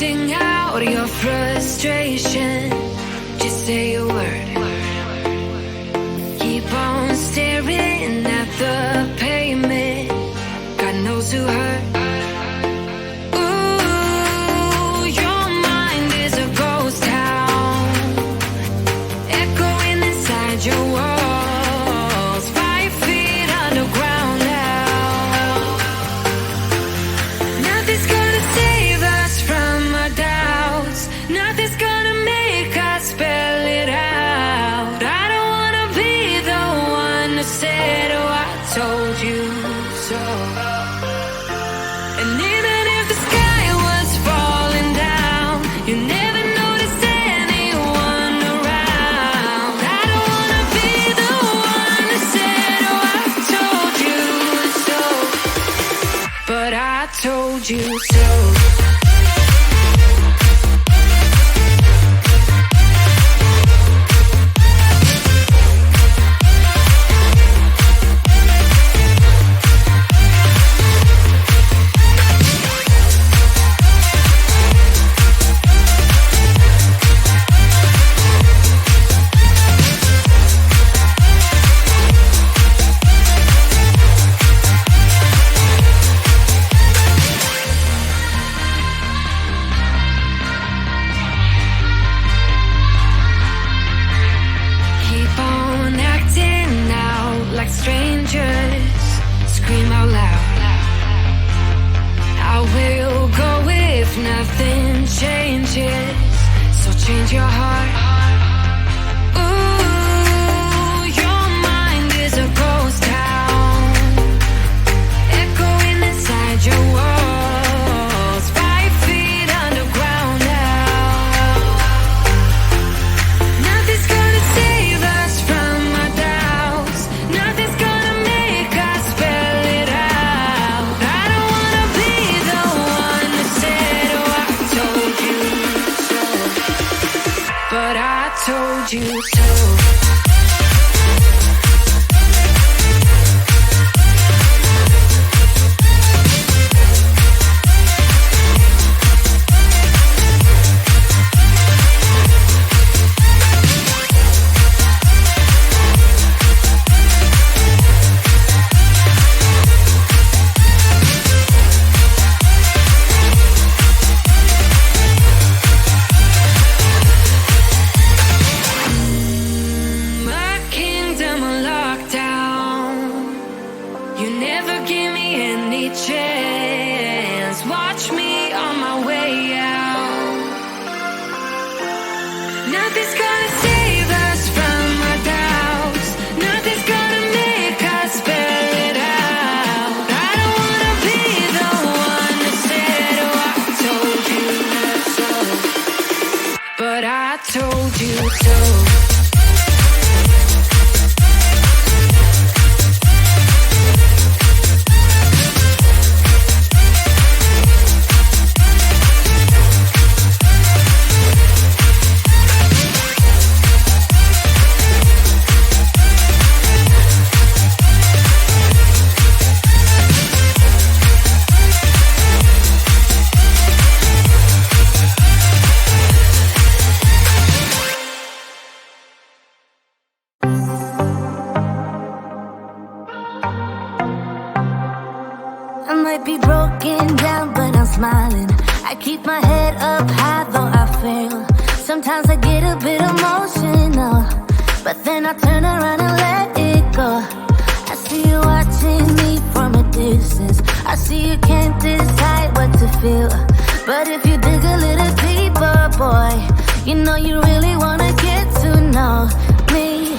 Sing out your frustration. Just say a word. Keep on staring at the pavement. God knows who hurt. Ooh, your mind is a ghost town, echoing inside your walls. 5 feet underground now. Nothing's gonna save us from our doubts. Nothing's gonna make us spell it out. I don't wanna be the one who said, oh, I told you so. And even if the sky was falling down, you never noticed anyone around. I don't wanna be the one who said, oh, I told you so. But I told you so. Keep on acting out like strangers. Scream out loud. I will go if nothing changes. So change your heart. Ooh, your mind is a ghost town, echoing inside your walls. 5 feet underground now. Nothing's gonna save us from our doubts. Nothing's gonna make us spell it out. I don't wanna be the one who said, oh, I told you so. But I told you so. My kingdom on lockdown. You never give me any chance. Watch me on my way out. Nothing's gonna save us from our doubts. Nothing's gonna make us spell it out. I don't wanna be the one who said, oh, I told you so. But I told you so. I might be broken down, but I'm smiling. I keep my head up high, though I fail. Sometimes I get a bit emotional, but then I turn around and let it go. I see you watching me from a distance. I see you can't decide what to feel, but if you dig a little deeper, boy, you know you really wanna get to know me.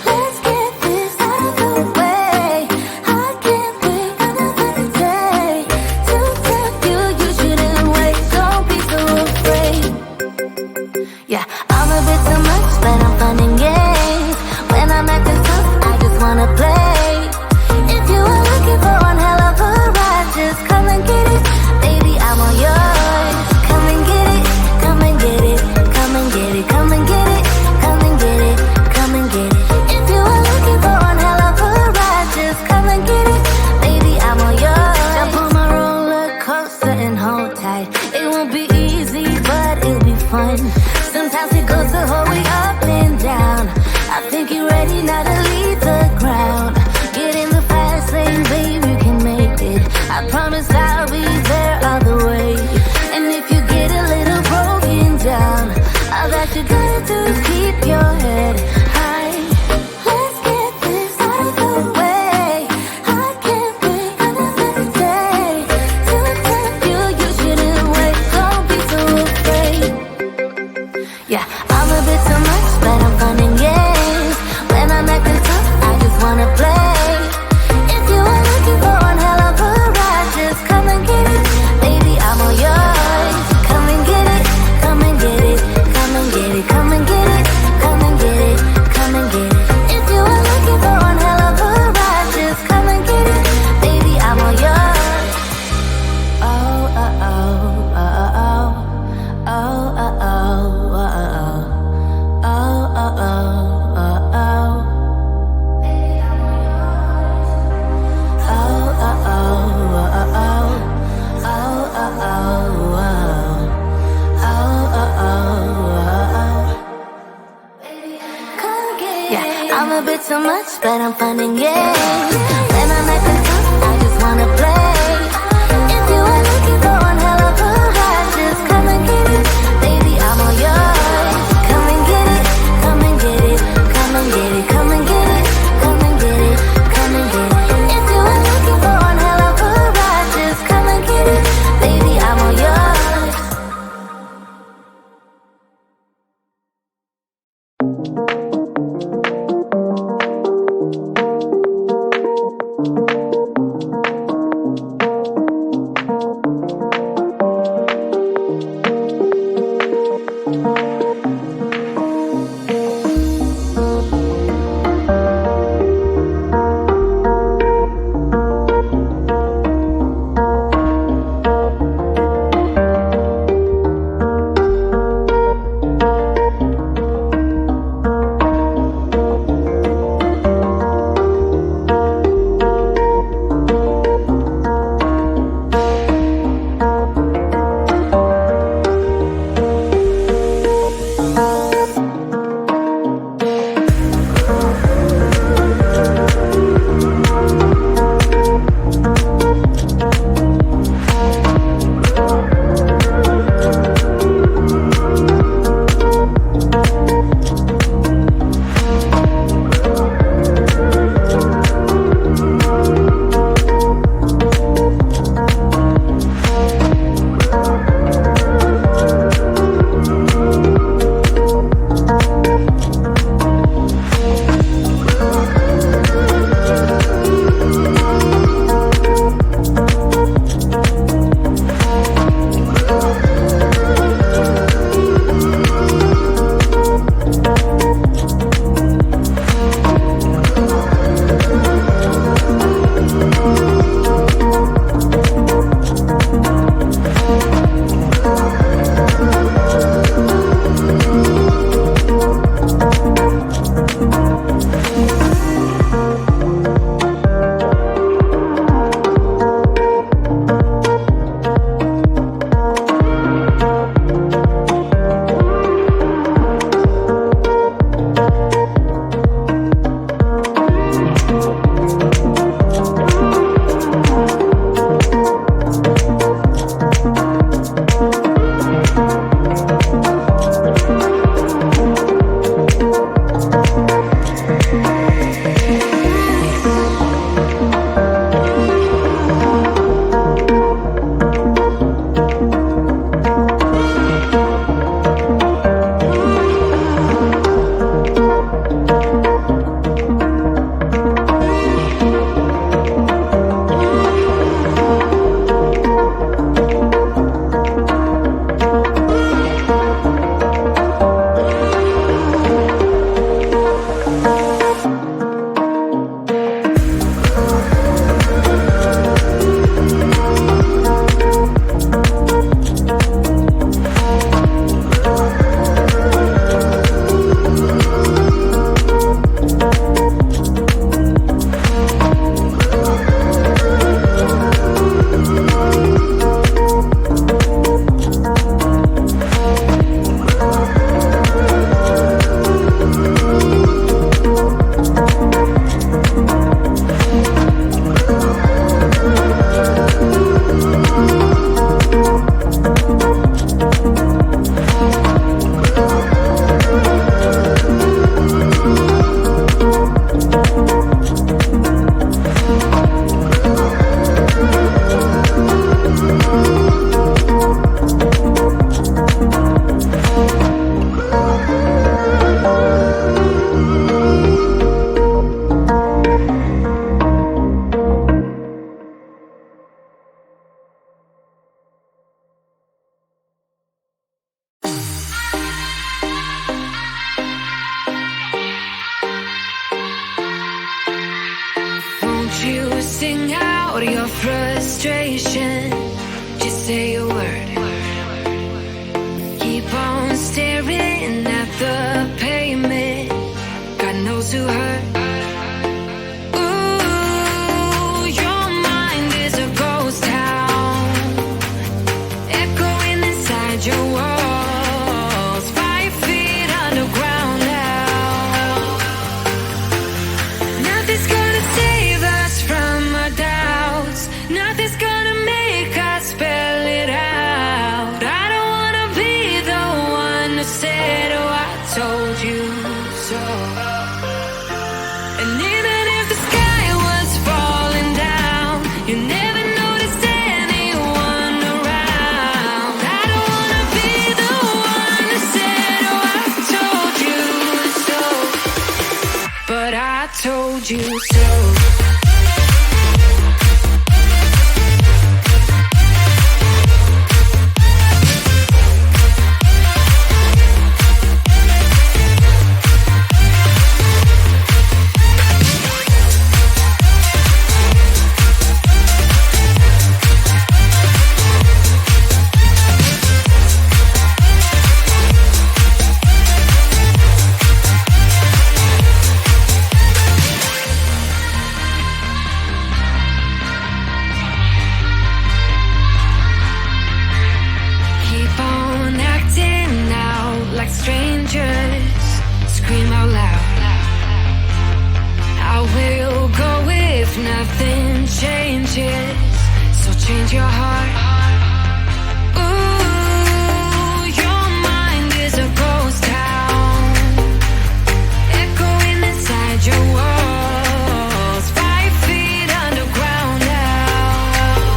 Let's get this out of the way. I can't wait another day to tell you you shouldn't wait. Don't be so afraid. Yeah, I'm a bit too much, but I'm fun and games. When I'm acting tough, I just wanna play. If you are looking for one hell of a ride, just come and get it. Baby, I'm all yours. Come and get it, come and get it, come and get it, come and get it, come and get it. so much, but I'm fun and games. When I'm at the top, I just wanna play. If you are looking for one hell of a ride, just come and get it, baby, I'm all yours. Come and get it, come and get it, come and get it, come and get it, come and get it, come and get it. If you are looking for one hell of a ride, just come and get it, baby, I'm all yours. frustration. Just say a word. Keep on staring at the pavement. God knows who hurt. Ooh, your mind is a ghost town, echoing inside your walls. 5 feet underground now. told you so. Nothing changes, so change your heart. Ooh, your mind is a ghost town, echoing inside your walls, 5 feet underground now.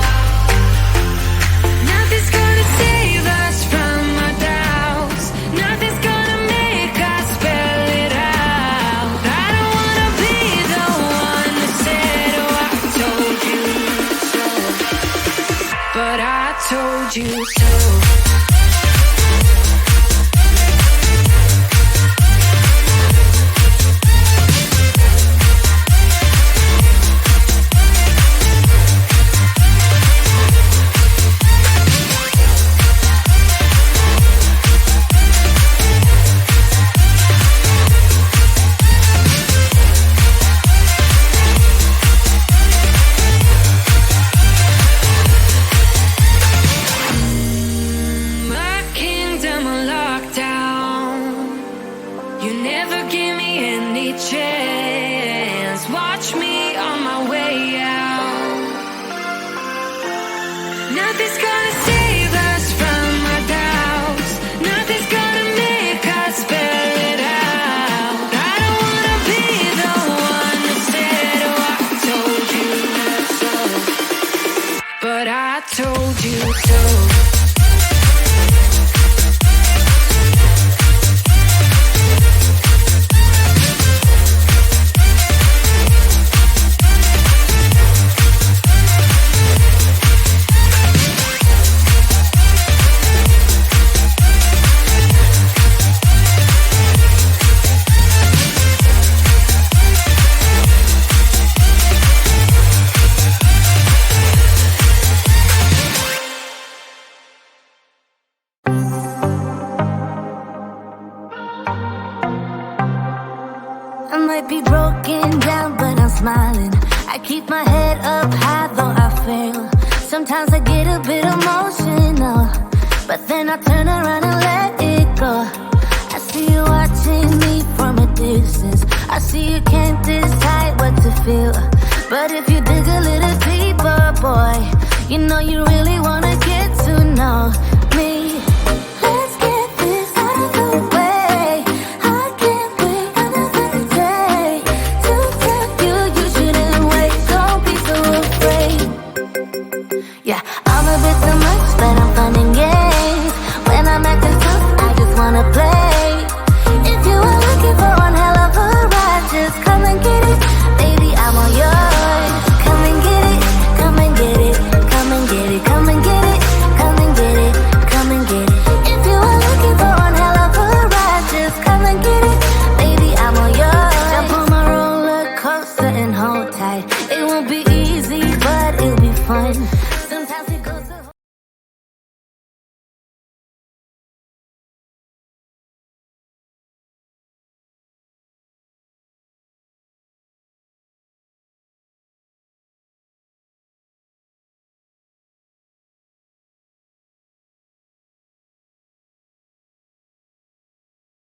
Nothing's gonna save us from our doubts, nothing's gonna make us spell it out. I don't wanna be the one to say but I told you so. Nothing's gonna save us from our doubts, nothing's gonna make us spell it out. I don't wanna be the one that said, oh, I told you so, but I told you so. I might be broken down, but I'm smiling. I keep my head up high, though I fail. Sometimes I get a bit emotional, but then I turn around and let it go. I see you watching me from a distance. I see you can't decide what to feel, but if you dig a little deeper, boy, you know you really wanna get